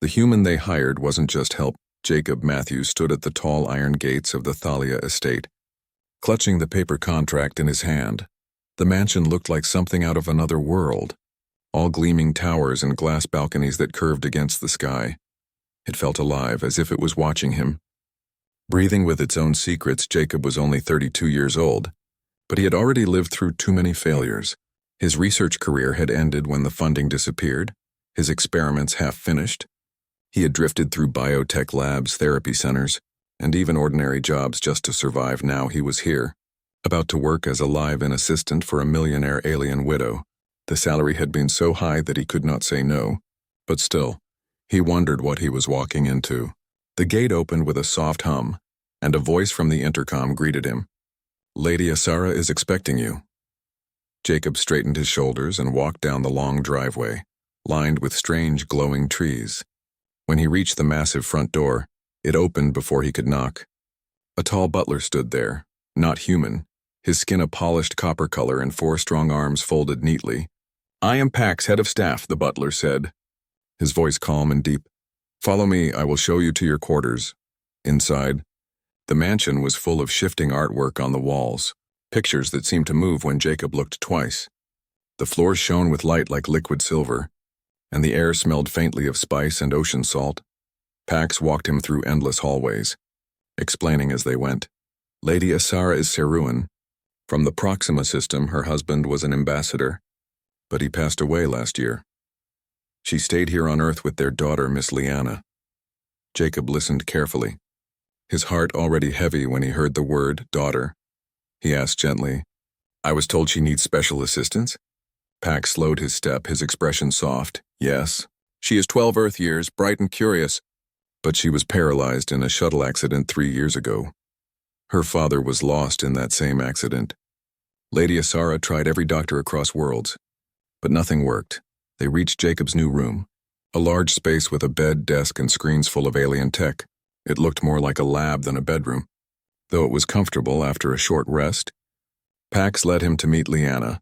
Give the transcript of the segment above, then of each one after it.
The human they hired wasn't just help. Jacob Matthews stood at the tall iron gates of the Thalia estate, clutching the paper contract in his hand. The mansion looked like something out of another world, all gleaming towers and glass balconies that curved against the sky. It felt alive, as if it was watching him. Breathing with its own secrets, Jacob was only 32 years old, but he had already lived through too many failures. His research career had ended when the funding disappeared, his experiments half finished. He had drifted through biotech labs, therapy centers, and even ordinary jobs just to survive. Now he was here, about to work as a live-in assistant for a millionaire alien widow. The salary had been so high that he could not say no, but still, he wondered what he was walking into. The gate opened with a soft hum, and a voice from the intercom greeted him. "Lady Asara is expecting you." Jacob straightened his shoulders and walked down the long driveway, lined with strange glowing trees. When he reached the massive front door, it opened before he could knock. A tall butler stood there, not human, his skin a polished copper color and 4 strong arms folded neatly. "I am Pax, head of staff," the butler said, his voice calm and deep. "Follow me, I will show you to your quarters." Inside, the mansion was full of shifting artwork on the walls, pictures that seemed to move when Jacob looked twice. The floors shone with light like liquid silver, and the air smelled faintly of spice and ocean salt. Pax walked him through endless hallways, explaining as they went. "Lady Asara is Seruan. From the Proxima system, her husband was an ambassador, but he passed away last year. She stayed here on Earth with their daughter, Miss Liana." Jacob listened carefully, his heart already heavy when he heard the word daughter. He asked gently, "I was told she needs special assistance?" Pax slowed his step, his expression soft. "Yes. She is 12 Earth years, bright and curious, but she was paralyzed in a shuttle accident 3 years ago. Her father was lost in that same accident. Lady Asara tried every doctor across worlds, but nothing worked." They reached Jacob's new room, a large space with a bed, desk, and screens full of alien tech. It looked more like a lab than a bedroom, though it was comfortable after a short rest. Pax led him to meet Liana.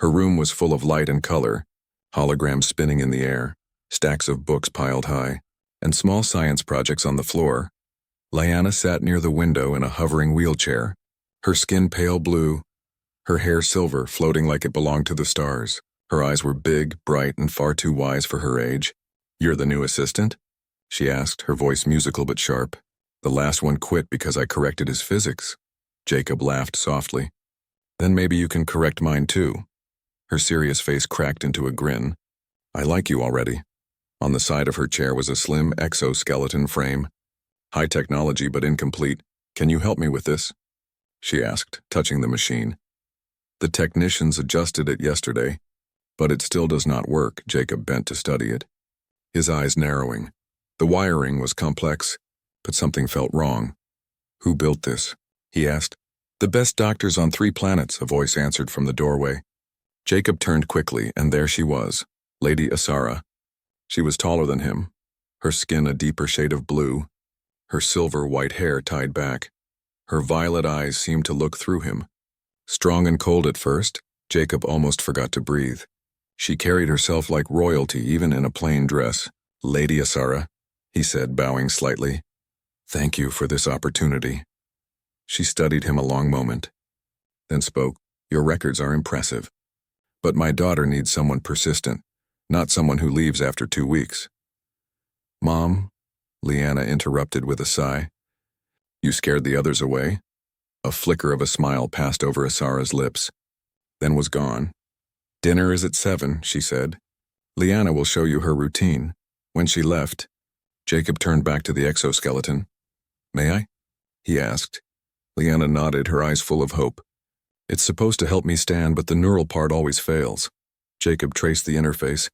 Her room was full of light and color, holograms spinning in the air, stacks of books piled high, and small science projects on the floor. Liana sat near the window in a hovering wheelchair, her skin pale blue, her hair silver, floating like it belonged to the stars. Her eyes were big, bright, and far too wise for her age. "You're the new assistant?" she asked, her voice musical but sharp. "The last one quit because I corrected his physics." Jacob laughed softly. "Then maybe you can correct mine too." Her serious face cracked into a grin. "I like you already." On the side of her chair was a slim exoskeleton frame. "High technology but incomplete. Can you help me with this?" she asked, touching the machine. "The technicians adjusted it yesterday, but it still does not work." Jacob bent to study it, his eyes narrowing. The wiring was complex, but something felt wrong. "Who built this?" he asked. "The best doctors on 3 planets," a voice answered from the doorway. Jacob turned quickly, and there she was, Lady Asara. She was taller than him, her skin a deeper shade of blue, her silver-white hair tied back. Her violet eyes seemed to look through him. Strong and cold at first, Jacob almost forgot to breathe. She carried herself like royalty even in a plain dress. "Lady Asara," he said, bowing slightly. "Thank you for this opportunity." She studied him a long moment, then spoke. "Your records are impressive, but my daughter needs someone persistent, not someone who leaves after 2 weeks." "Mom," Liana interrupted with a sigh. "You scared the others away?" A flicker of a smile passed over Asara's lips, then was gone. "Dinner is at 7, she said. "Liana will show you her routine." When she left, Jacob turned back to the exoskeleton. "May I?" he asked. Liana nodded, her eyes full of hope. "It's supposed to help me stand, but the neural part always fails." Jacob traced the interface,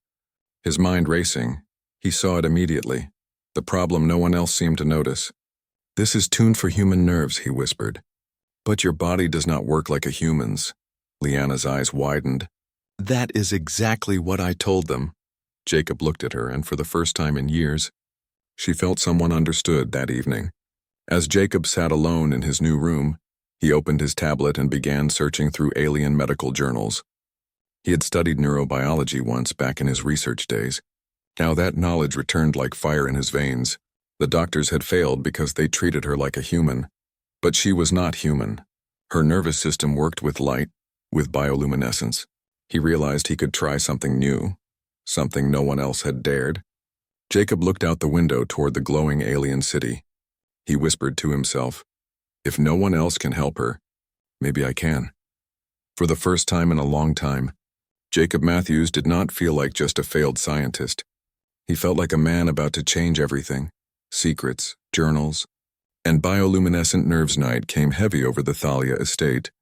his mind racing. He saw it immediately, the problem no one else seemed to notice. "This is tuned for human nerves," he whispered. "But your body does not work like a human's." Liana's eyes widened. "That is exactly what I told them." Jacob looked at her, and for the first time in years, she felt someone understood that evening. As Jacob sat alone in his new room, he opened his tablet and began searching through alien medical journals. He had studied neurobiology once back in his research days. Now that knowledge returned like fire in his veins. The doctors had failed because they treated her like a human. But she was not human. Her nervous system worked with light, with bioluminescence. He realized he could try something new, something no one else had dared. Jacob looked out the window toward the glowing alien city. He whispered to himself, "If no one else can help her, maybe I can." For the first time in a long time, Jacob Matthews did not feel like just a failed scientist. He felt like a man about to change everything. Secrets, journals, and bioluminescent nerves night came heavy over the Thalia estate,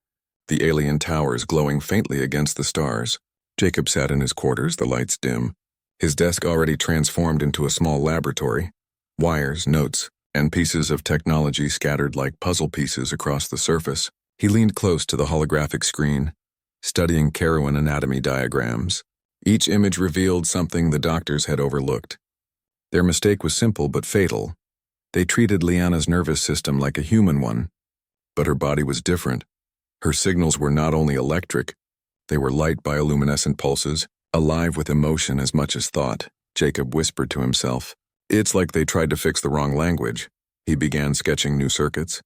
the alien towers glowing faintly against the stars. Jacob sat in his quarters, the lights dim, his desk already transformed into a small laboratory, wires, notes, and pieces of technology scattered like puzzle pieces across the surface. He leaned close to the holographic screen, studying Carowin anatomy diagrams. Each image revealed something the doctors had overlooked. Their mistake was simple but fatal. They treated Liana's nervous system like a human one, but her body was different. Her signals were not only electric, they were light bioluminescent pulses, alive with emotion as much as thought. Jacob whispered to himself. It's like they tried to fix the wrong language. He began sketching new circuits,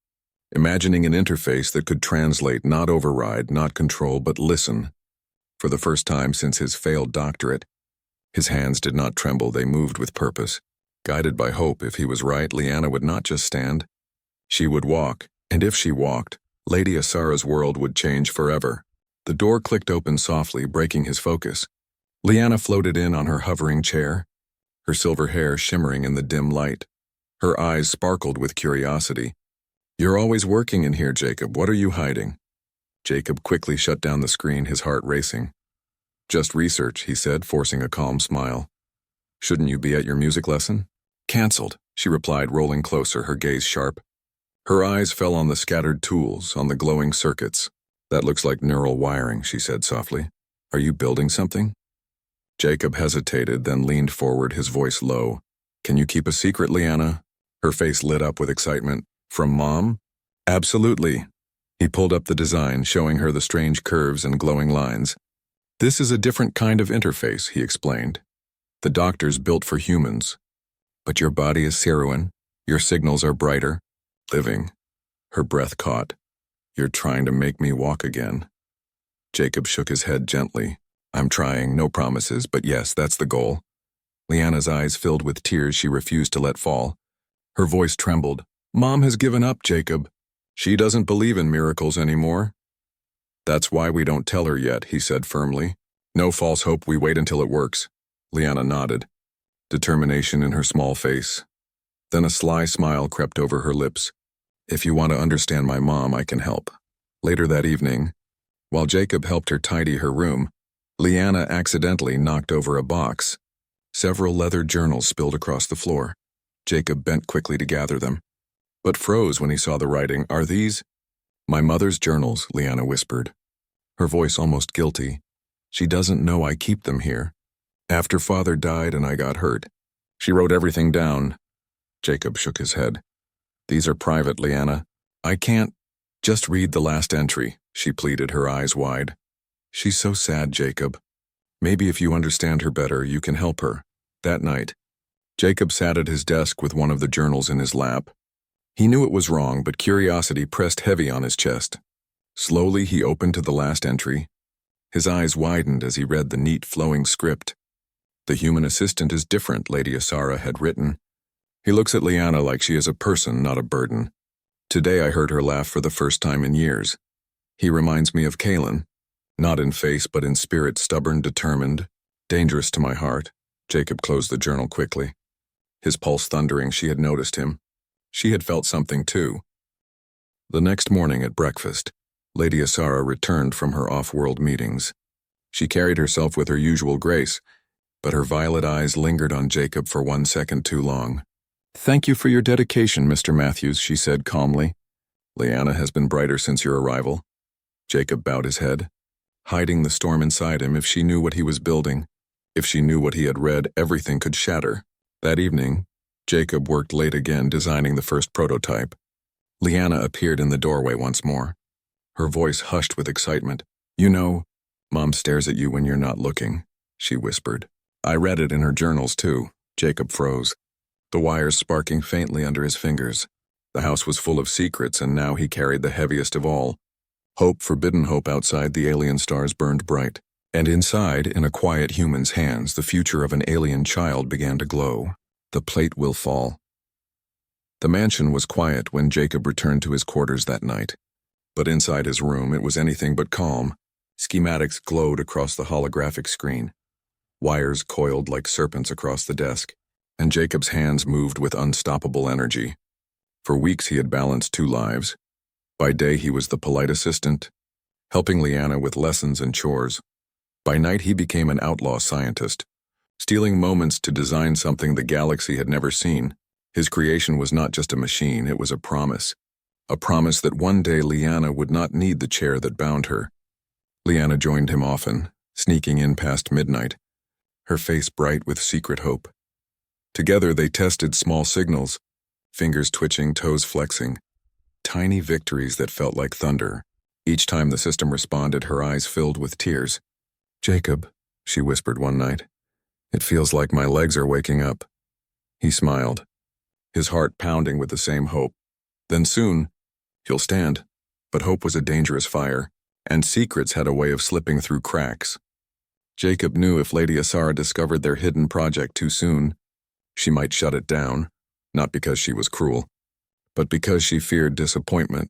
imagining an interface that could translate, not override, not control, but listen. For the first time since his failed doctorate, his hands did not tremble, they moved with purpose. Guided by hope, if he was right, Liana would not just stand. She would walk, and if she walked, Lady Asara's world would change forever. The door clicked open softly, breaking his focus. Liana floated in on her hovering chair, her silver hair shimmering in the dim light. Her eyes sparkled with curiosity. "You're always working in here, Jacob. What are you hiding?" Jacob quickly shut down the screen, his heart racing. "Just research," he said, forcing a calm smile. "Shouldn't you be at your music lesson?" "Cancelled," she replied, rolling closer, her gaze sharp. Her eyes fell on the scattered tools, on the glowing circuits. "That looks like neural wiring," she said softly. "Are you building something?" Jacob hesitated, then leaned forward, his voice low. "Can you keep a secret, Liana?" Her face lit up with excitement. "From Mom?" "Absolutely." He pulled up the design, showing her the strange curves and glowing lines. "This is a different kind of interface," he explained. "The doctor's built for humans. But your body is Carowin. Your signals are brighter, living." Her breath caught. "You're trying to make me walk again." Jacob shook his head gently. "I'm trying, no promises, but yes, that's the goal." Liana's eyes filled with tears she refused to let fall. Her voice trembled. "Mom has given up, Jacob. She doesn't believe in miracles anymore." "That's why we don't tell her yet," he said firmly. "No false hope, we wait until it works." Liana nodded, determination in her small face. Then a sly smile crept over her lips. "If you want to understand my mom, I can help." Later that evening, while Jacob helped her tidy her room, Liana accidentally knocked over a box. Several leather journals spilled across the floor. Jacob bent quickly to gather them, but froze when he saw the writing. "Are these?" "My mother's journals," Liana whispered, her voice almost guilty. "She doesn't know I keep them here. After Father died and I got hurt, she wrote everything down." Jacob shook his head. "These are private, Liana. I can't." "Just read the last entry," she pleaded, her eyes wide. "She's so sad, Jacob. Maybe if you understand her better, you can help her." That night, Jacob sat at his desk with one of the journals in his lap. He knew it was wrong, but curiosity pressed heavy on his chest. Slowly, he opened to the last entry. His eyes widened as he read the neat, flowing script. "The human assistant is different," Lady Asara had written. "He looks at Liana like she is a person, not a burden. Today I heard her laugh for the first time in years. He reminds me of Kalen. Not in face, but in spirit, stubborn, determined, dangerous to my heart." Jacob closed the journal quickly. His pulse thundering, she had noticed him. She had felt something too. The next morning at breakfast, Lady Asara returned from her off-world meetings. She carried herself with her usual grace, but her violet eyes lingered on Jacob for 1 second too long. "Thank you for your dedication, Mr. Matthews," she said calmly. "Liana has been brighter since your arrival." Jacob bowed his head, hiding the storm inside him. If she knew what he was building, if she knew what he had read, everything could shatter. That evening, Jacob worked late again, designing the first prototype. Liana appeared in the doorway once more, her voice hushed with excitement. "You know, Mom stares at you when you're not looking," she whispered. I read it in her journals, too. Jacob froze, the wires sparking faintly under his fingers. The house was full of secrets, and now he carried the heaviest of all. Hope, forbidden hope outside the alien stars burned bright. And inside, in a quiet human's hands, the future of an alien child began to glow. The plate will fall. The mansion was quiet when Jacob returned to his quarters that night. But inside his room, it was anything but calm. Schematics glowed across the holographic screen. Wires coiled like serpents across the desk, and Jacob's hands moved with unstoppable energy. For weeks he had balanced two lives. By day he was the polite assistant, helping Liana with lessons and chores. By night he became an outlaw scientist, stealing moments to design something the galaxy had never seen. His creation was not just a machine, it was a promise. A promise that one day Liana would not need the chair that bound her. Liana joined him often, sneaking in past midnight, her face bright with secret hope. Together they tested small signals, fingers twitching, toes flexing, tiny victories that felt like thunder. Each time the system responded, her eyes filled with tears. "Jacob," she whispered one night, "it feels like my legs are waking up." He smiled, his heart pounding with the same hope. Then soon, he'll stand. But hope was a dangerous fire, and secrets had a way of slipping through cracks. Jacob knew if Lady Asara discovered their hidden project too soon, she might shut it down, not because she was cruel, but because she feared disappointment.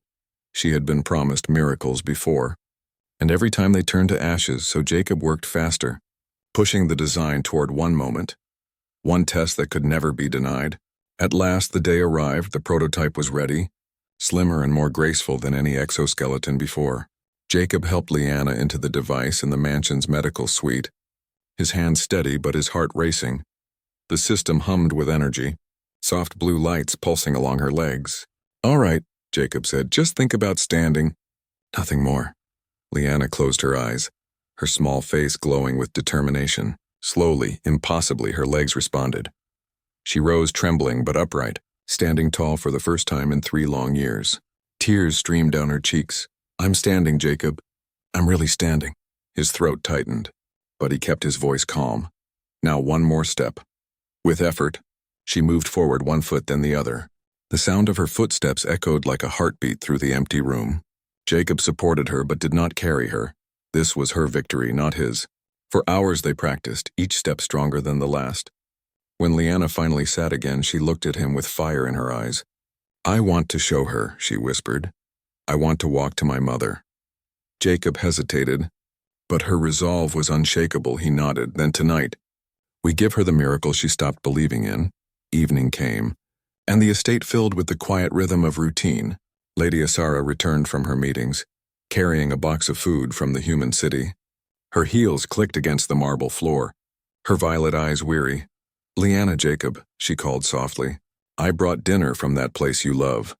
She had been promised miracles before, and every time they turned to ashes, so Jacob worked faster, pushing the design toward one moment, one test that could never be denied. At last the day arrived, the prototype was ready, slimmer and more graceful than any exoskeleton before. Jacob helped Liana into the device in the mansion's medical suite, his hands steady but his heart racing. The system hummed with energy, soft blue lights pulsing along her legs. "All right," Jacob said, "just think about standing." "Nothing more." Liana closed her eyes, her small face glowing with determination. Slowly, impossibly, her legs responded. She rose trembling but upright, standing tall for the first time in 3 long years. Tears streamed down her cheeks. "I'm standing, Jacob. I'm really standing." His throat tightened, but he kept his voice calm. Now one more step. With effort, she moved forward 1 foot then the other. The sound of her footsteps echoed like a heartbeat through the empty room. Jacob supported her but did not carry her. This was her victory, not his. For hours they practiced, each step stronger than the last. When Liana finally sat again, she looked at him with fire in her eyes. "I want to show her," she whispered. "I want to walk to my mother." Jacob hesitated, but her resolve was unshakable. He nodded. "Then tonight, we give her the miracle she stopped believing in." Evening came, and the estate filled with the quiet rhythm of routine. Lady Asara returned from her meetings, carrying a box of food from the human city. Her heels clicked against the marble floor, her violet eyes weary. "Liana, Jacob," she called softly, "I brought dinner from that place you love."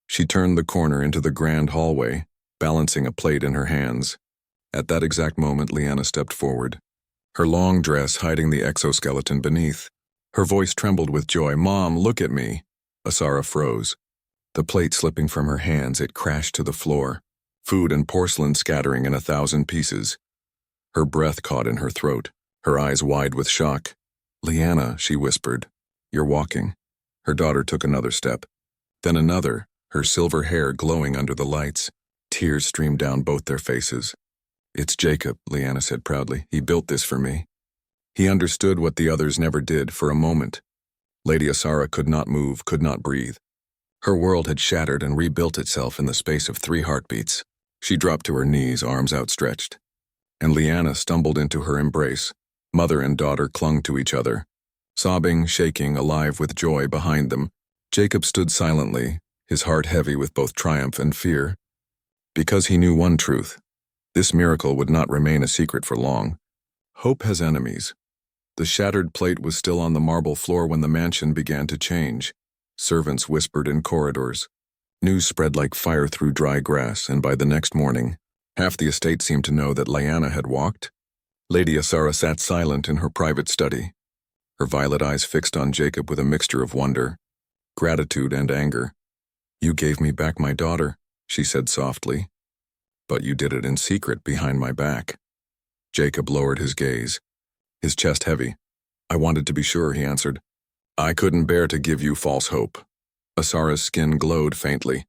She turned the corner into the grand hallway, balancing a plate in her hands. At that exact moment, Liana stepped forward, her long dress hiding the exoskeleton beneath. Her voice trembled with joy. "Mom, look at me." Asara froze. The plate slipping from her hands, it crashed to the floor, food and porcelain scattering in 1,000 pieces. Her breath caught in her throat, her eyes wide with shock. "Liana," she whispered, "you're walking." Her daughter took another step, then another, her silver hair glowing under the lights. Tears streamed down both their faces. "It's Jacob," Liana said proudly. "He built this for me." He understood what the others never did for a moment. Lady Asara could not move, could not breathe. Her world had shattered and rebuilt itself in the space of 3 heartbeats. She dropped to her knees, arms outstretched. And Liana stumbled into her embrace. Mother and daughter clung to each other, sobbing, shaking, alive with joy behind them. Jacob stood silently, his heart heavy with both triumph and fear. Because he knew one truth: this miracle would not remain a secret for long. Hope has enemies. The shattered plate was still on the marble floor when the mansion began to change. Servants whispered in corridors. News spread like fire through dry grass, and by the next morning, half the estate seemed to know that Liana had walked. Lady Asara sat silent in her private study, her violet eyes fixed on Jacob with a mixture of wonder, gratitude, and anger. "You gave me back my daughter," she said softly. "But you did it in secret behind my back." Jacob lowered his gaze, his chest heavy. I wanted to be sure, he answered. I couldn't bear to give you false hope. Asara's skin glowed faintly,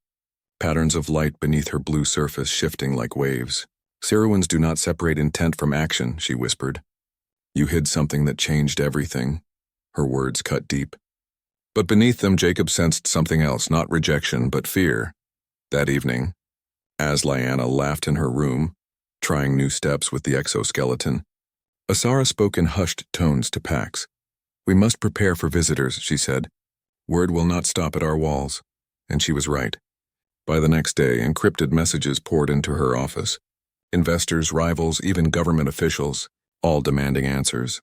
patterns of light beneath her blue surface shifting like waves. Saruans do not separate intent from action, she whispered. You hid something that changed everything. Her words cut deep. But beneath them, Jacob sensed something else, not rejection, but fear. That evening, as Lyanna laughed in her room, trying new steps with the exoskeleton, Asara spoke in hushed tones to Pax. We must prepare for visitors, she said. Word will not stop at our walls. And she was right. By the next day, encrypted messages poured into her office. Investors, rivals, even government officials, all demanding answers.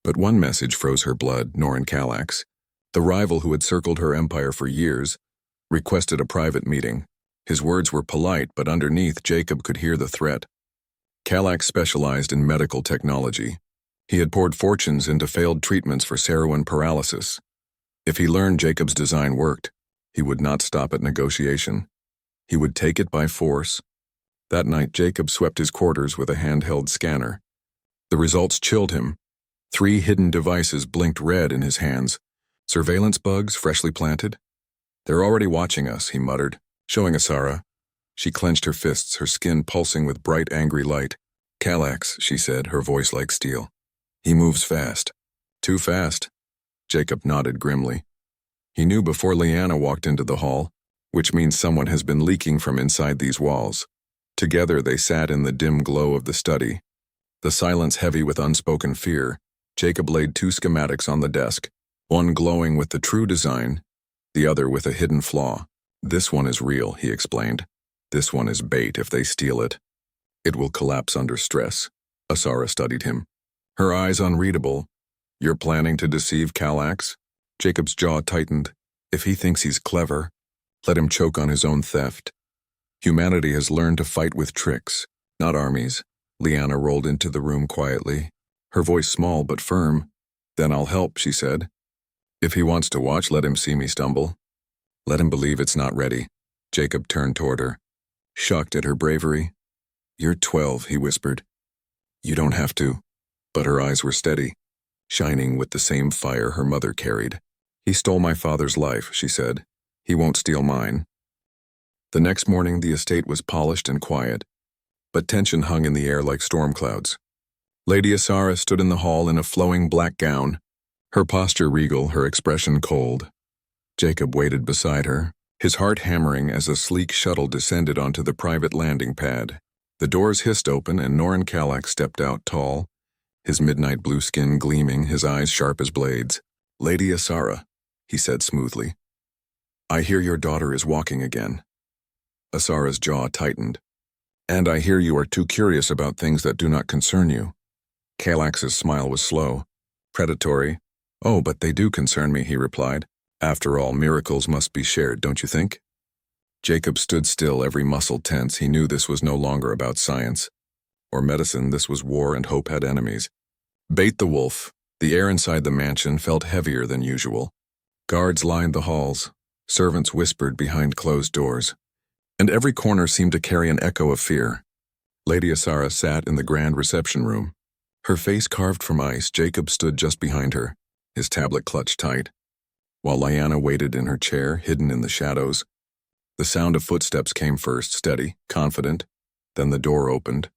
But one message froze her blood, Norin Kallax. The rival who had circled her empire for years requested a private meeting. His words were polite, but underneath, Jacob could hear the threat. Kallax specialized in medical technology. He had poured fortunes into failed treatments for Saruan paralysis. If he learned Jacob's design worked, he would not stop at negotiation. He would take it by force. That night, Jacob swept his quarters with a handheld scanner. The results chilled him. 3 hidden devices blinked red in his hands. Surveillance bugs freshly planted. They're already watching us, he muttered, showing Asara. She clenched her fists, her skin pulsing with bright, angry light. Kallax, she said, her voice like steel. He moves fast. Too fast. Jacob nodded grimly. He knew before Lyanna walked into the hall, which means someone has been leaking from inside these walls. Together they sat in the dim glow of the study. The silence heavy with unspoken fear. Jacob laid 2 schematics on the desk, one glowing with the true design, the other with a hidden flaw. This one is real, he explained. This one is bait if they steal it. It will collapse under stress. Asara studied him. Her eyes unreadable. You're planning to deceive Kallax? Jacob's jaw tightened. If he thinks he's clever, let him choke on his own theft. Humanity has learned to fight with tricks, not armies. Lyanna rolled into the room quietly, her voice small but firm. Then I'll help, she said. If he wants to watch, let him see me stumble. Let him believe it's not ready. Jacob turned toward her, shocked at her bravery. You're 12, he whispered. You don't have to. But her eyes were steady, shining with the same fire her mother carried. He stole my father's life, she said. He won't steal mine. The next morning, the estate was polished and quiet, but tension hung in the air like storm clouds. Lady Asara stood in the hall in a flowing black gown, her posture regal, her expression cold. Jacob waited beside her, his heart hammering as a sleek shuttle descended onto the private landing pad. The doors hissed open and Norin Kallax stepped out tall, his midnight blue skin gleaming, his eyes sharp as blades. Lady Asara, he said smoothly. I hear your daughter is walking again. Asara's jaw tightened. And I hear you are too curious about things that do not concern you. Kallax's smile was slow, predatory. Oh, but they do concern me, he replied. After all, miracles must be shared, don't you think? Jacob stood still, every muscle tense. He knew this was no longer about science or medicine. This was war, and hope had enemies. Bait the wolf. The air inside the mansion felt heavier than usual. Guards lined the halls. Servants whispered behind closed doors. And every corner seemed to carry an echo of fear. Lady Asara sat in the grand reception room. Her face carved from ice, Jacob stood just behind her, his tablet clutched tight. While Lyanna waited in her chair, hidden in the shadows, the sound of footsteps came first, steady, confident. Then the door opened.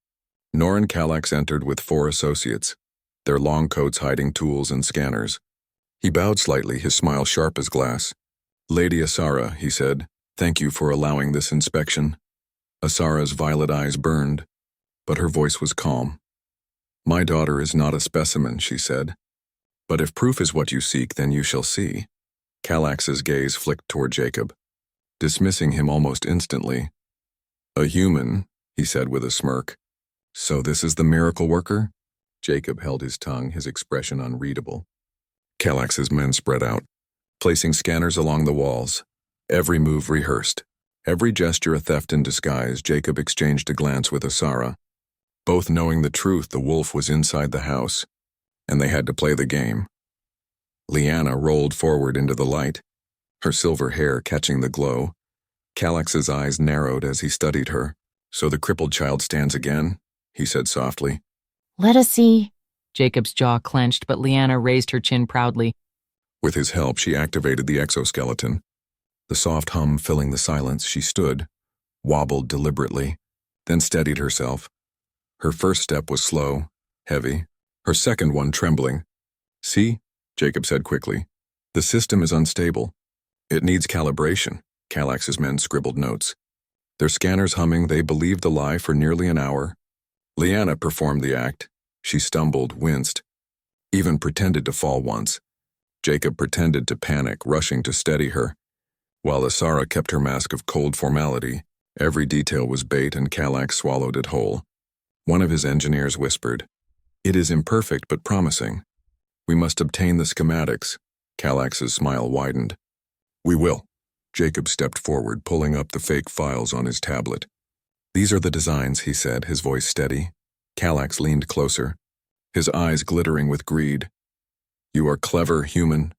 Norin Kallax entered with 4 associates, their long coats hiding tools and scanners. He bowed slightly, his smile sharp as glass. Lady Asara, he said, thank you for allowing this inspection. Asara's violet eyes burned, but her voice was calm. My daughter is not a specimen, she said. But if proof is what you seek, then you shall see. Kallax's gaze flicked toward Jacob, dismissing him almost instantly. A human, he said with a smirk. So this is the miracle worker? Jacob held his tongue, his expression unreadable. Kallax's men spread out, placing scanners along the walls. Every move rehearsed, every gesture a theft in disguise. Jacob exchanged a glance with Asara. Both knowing the truth, the wolf was inside the house, and they had to play the game. Lyanna rolled forward into the light, her silver hair catching the glow. Kallax's eyes narrowed as he studied her. So the crippled child stands again, he said softly. Let us see. Jacob's jaw clenched, but Leanna raised her chin proudly. With his help, she activated the exoskeleton. The soft hum filling the silence, she stood, wobbled deliberately, then steadied herself. Her first step was slow, heavy, her second one trembling. "See?" Jacob said quickly. "The system is unstable. It needs calibration." Kallax's men scribbled notes. Their scanners humming, they believed the lie for nearly an hour. Leanna performed the act. She stumbled, winced, even pretended to fall once. Jacob pretended to panic, rushing to steady her. While Asara kept her mask of cold formality, every detail was bait and Kallax swallowed it whole. One of his engineers whispered, "It is imperfect but promising. We must obtain the schematics." Kallax's smile widened. "We will." Jacob stepped forward, pulling up the fake files on his tablet. "These are the designs," he said, his voice steady. Kallax leaned closer, his eyes glittering with greed. "You are clever, human,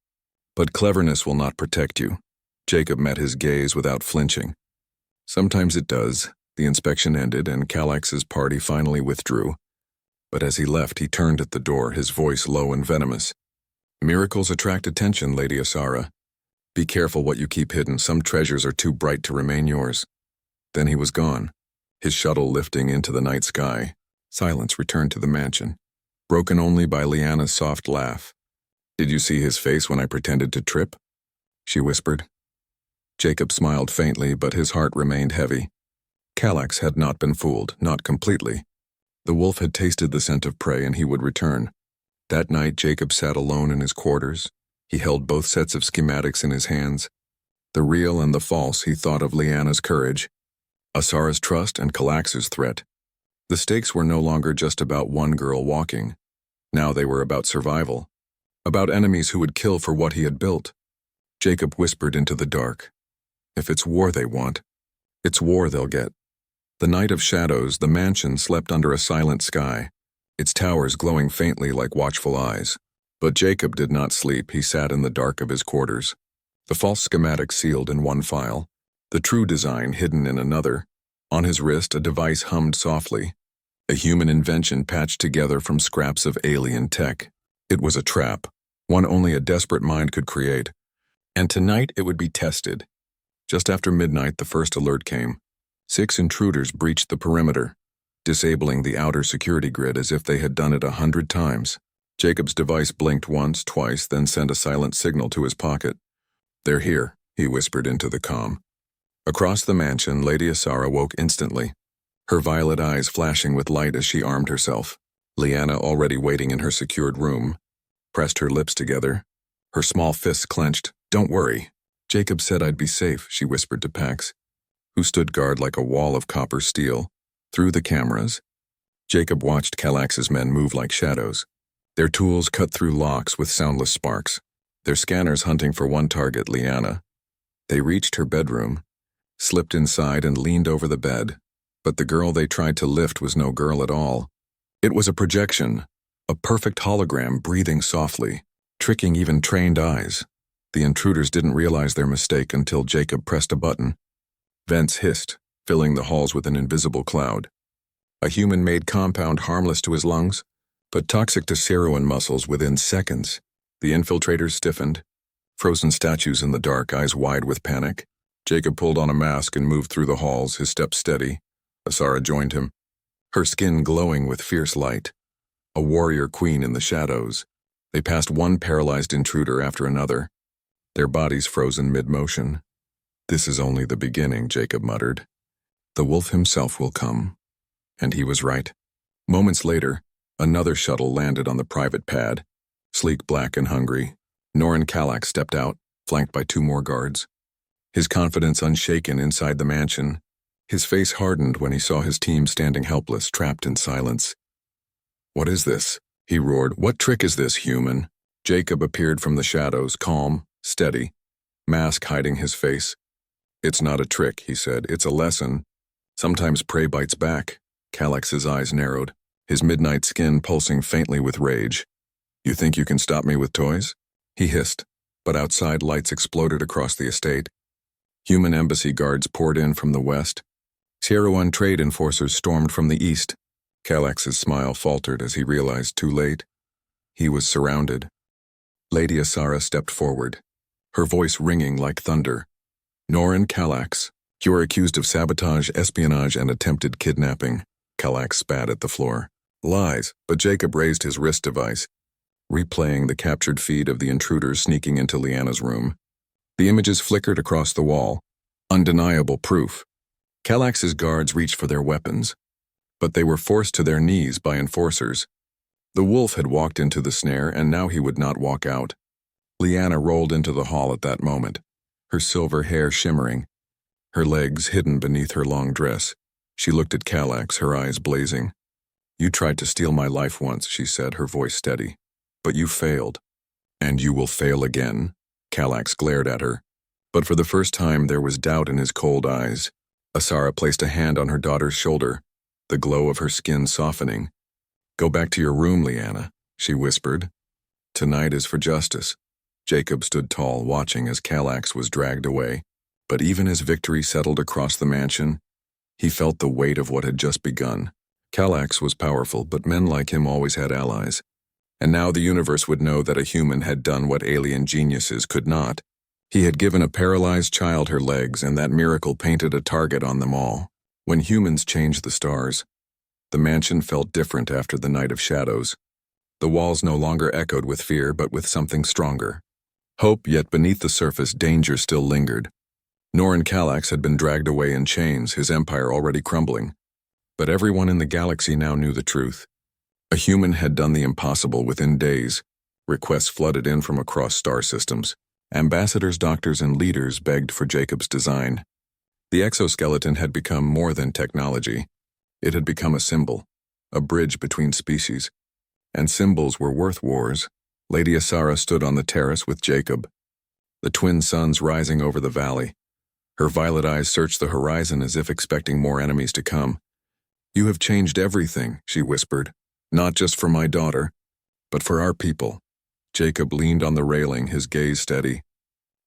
but cleverness will not protect you." Jacob met his gaze without flinching. "Sometimes it does." The inspection ended, and Kallax's party finally withdrew. But as he left, he turned at the door, his voice low and venomous. "Miracles attract attention, Lady Asara. Be careful what you keep hidden. Some treasures are too bright to remain yours." Then he was gone, his shuttle lifting into the night sky. Silence returned to the mansion, broken only by Leanna's soft laugh. "Did you see his face when I pretended to trip?" she whispered. Jacob smiled faintly, but his heart remained heavy. Kallax had not been fooled, not completely. The wolf had tasted the scent of prey, and he would return. That night, Jacob sat alone in his quarters. He held both sets of schematics in his hands. The real and the false. He thought of Leanna's courage, Asara's trust, and Kallax's threat. The stakes were no longer just about one girl walking. Now they were about survival, about enemies who would kill for what he had built. Jacob whispered into the dark, "If it's war they want, it's war they'll get." The night of shadows, the mansion slept under a silent sky, its towers glowing faintly like watchful eyes. But Jacob did not sleep. He sat in the dark of his quarters, the false schematic sealed in one file, the true design hidden in another. On his wrist, a device hummed softly, a human invention patched together from scraps of alien tech. It was a trap, one only a desperate mind could create. And tonight it would be tested. Just after midnight, the first alert came. 6 intruders breached the perimeter, disabling the outer security grid as if they had done it 100 times. Jacob's device blinked once, twice, then sent a silent signal to his pocket. "They're here," he whispered into the comm. Across the mansion, Lady Asara woke instantly, her violet eyes flashing with light as she armed herself. Leanna, already waiting in her secured room, pressed her lips together, her small fists clenched. "Don't worry. Jacob said I'd be safe," she whispered to Pax, who stood guard like a wall of copper steel. Through the cameras, Jacob watched Kallax's men move like shadows. Their tools cut through locks with soundless sparks, their scanners hunting for one target, Leanna. They reached her bedroom, slipped inside and leaned over the bed. But the girl they tried to lift was no girl at all. It was a projection, a perfect hologram breathing softly, tricking even trained eyes. The intruders didn't realize their mistake until Jacob pressed a button. Vents hissed, filling the halls with an invisible cloud. A human-made compound harmless to his lungs, but toxic to Saruan muscles within seconds. The infiltrators stiffened, frozen statues in the dark, eyes wide with panic. Jacob pulled on a mask and moved through the halls, his steps steady. Asara joined him, her skin glowing with fierce light. A warrior queen in the shadows. They passed one paralyzed intruder after another, their bodies frozen mid-motion. "This is only the beginning," Jacob muttered. "The wolf himself will come." And he was right. Moments later, another shuttle landed on the private pad, sleek, black, and hungry. Norin Kallax stepped out, flanked by 2 more guards, his confidence unshaken inside the mansion. His face hardened when he saw his team standing helpless, trapped in silence. "What is this?" he roared. "What trick is this, human?" Jacob appeared from the shadows, calm, steady, mask hiding his face. "It's not a trick," he said. "It's a lesson. Sometimes prey bites back." Kallax's eyes narrowed, his midnight skin pulsing faintly with rage. "You think you can stop me with toys?" he hissed, but outside lights exploded across the estate. Human embassy guards poured in from the west. Saruan trade enforcers stormed from the east. Kallax's smile faltered as he realized, too late, He was surrounded. Lady Asara stepped forward, her voice ringing like thunder. Norin Kallax, you are accused of sabotage, espionage, and attempted kidnapping. Kallax spat at the floor. Lies, but Jacob raised his wrist device, replaying the captured feed of the intruders sneaking into Leanna's room. The images flickered across the wall. Undeniable proof. Kallax's guards reached for their weapons, but they were forced to their knees by enforcers. The wolf had walked into the snare, and now he would not walk out. Leanna rolled into the hall at that moment, her silver hair shimmering, her legs hidden beneath her long dress. She looked at Kallax, her eyes blazing. You tried to steal my life once, she said, her voice steady. But you failed. And you will fail again? Kallax glared at her. But for the first time there was doubt in his cold eyes. Asara placed a hand on her daughter's shoulder, the glow of her skin softening. Go back to your room, Leanna, she whispered. Tonight is for justice. Jacob stood tall, watching as Kallax was dragged away. But even as victory settled across the mansion, he felt the weight of what had just begun. Kallax was powerful, but men like him always had allies. And now the universe would know that a human had done what alien geniuses could not. He had given a paralyzed child her legs, and that miracle painted a target on them all. When humans changed the stars, the mansion felt different after the night of shadows. The walls no longer echoed with fear, but with something stronger. Hope, yet beneath the surface, danger still lingered. Norin Kallax had been dragged away in chains, his empire already crumbling. But everyone in the galaxy now knew the truth. A human had done the impossible within days. Requests flooded in from across star systems. Ambassadors, doctors, and leaders begged for Jacob's design. The exoskeleton had become more than technology. It had become a symbol, a bridge between species. And symbols were worth wars. Lady Asara stood on the terrace with Jacob, the twin suns rising over the valley. Her violet eyes searched the horizon as if expecting more enemies to come. You have changed everything, she whispered. Not just for my daughter, but for our people. Jacob leaned on the railing, his gaze steady.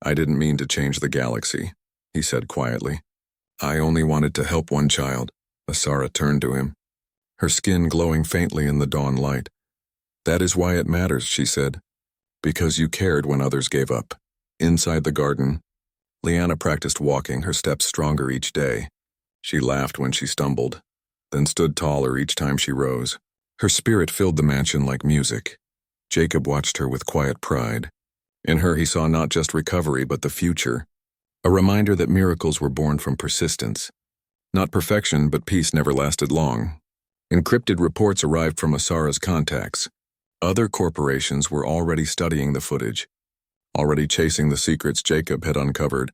I didn't mean to change the galaxy, he said quietly. I only wanted to help one child. Asara turned to him, her skin glowing faintly in the dawn light. That is why it matters, she said. Because you cared when others gave up. Inside the garden, Leanna practiced walking, her steps stronger each day. She laughed when she stumbled, then stood taller each time she rose. Her spirit filled the mansion like music. Jacob watched her with quiet pride. In her he saw not just recovery but the future, a reminder that miracles were born from persistence. Not perfection, but peace never lasted long. Encrypted reports arrived from Asara's contacts. Other corporations were already studying the footage, already chasing the secrets Jacob had uncovered.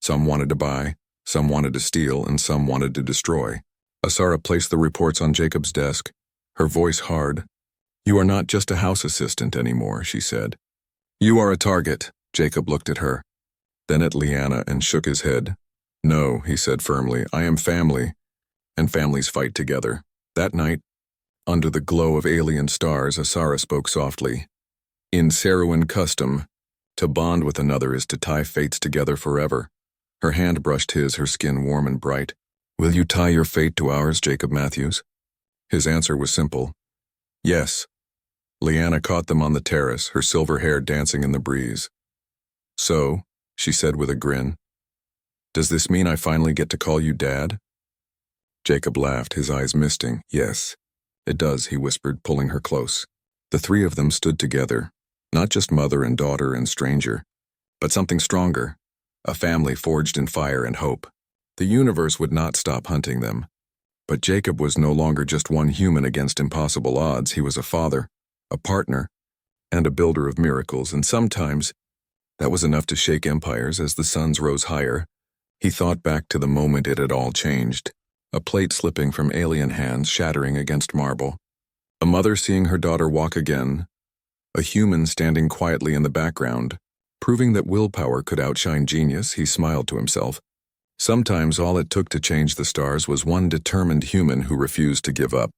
Some wanted to buy, some wanted to steal, and some wanted to destroy. Asara placed the reports on Jacob's desk, her voice hard. You are not just a house assistant anymore, she said. You are a target. Jacob looked at her, then at Leanna, and shook his head. No, he said firmly, I am family, and families fight together. That night, under the glow of alien stars, Asara spoke softly. In Saruan custom, to bond with another is to tie fates together forever. Her hand brushed his, her skin warm and bright. Will you tie your fate to ours, Jacob Matthews? His answer was simple. Yes. Leanna caught them on the terrace, her silver hair dancing in the breeze. So, she said with a grin, does this mean I finally get to call you Dad? Jacob laughed, his eyes misting. Yes, it does, he whispered, pulling her close. The three of them stood together, not just mother and daughter and stranger, but something stronger, a family forged in fire and hope. The universe would not stop hunting them. But Jacob was no longer just one human against impossible odds. He was a father, a partner, and a builder of miracles, and sometimes that was enough to shake empires as the suns rose higher. He thought back to the moment it had all changed, a plate slipping from alien hands, shattering against marble, a mother seeing her daughter walk again, a human standing quietly in the background, proving that willpower could outshine genius. He smiled to himself. Sometimes all it took to change the stars was one determined human who refused to give up.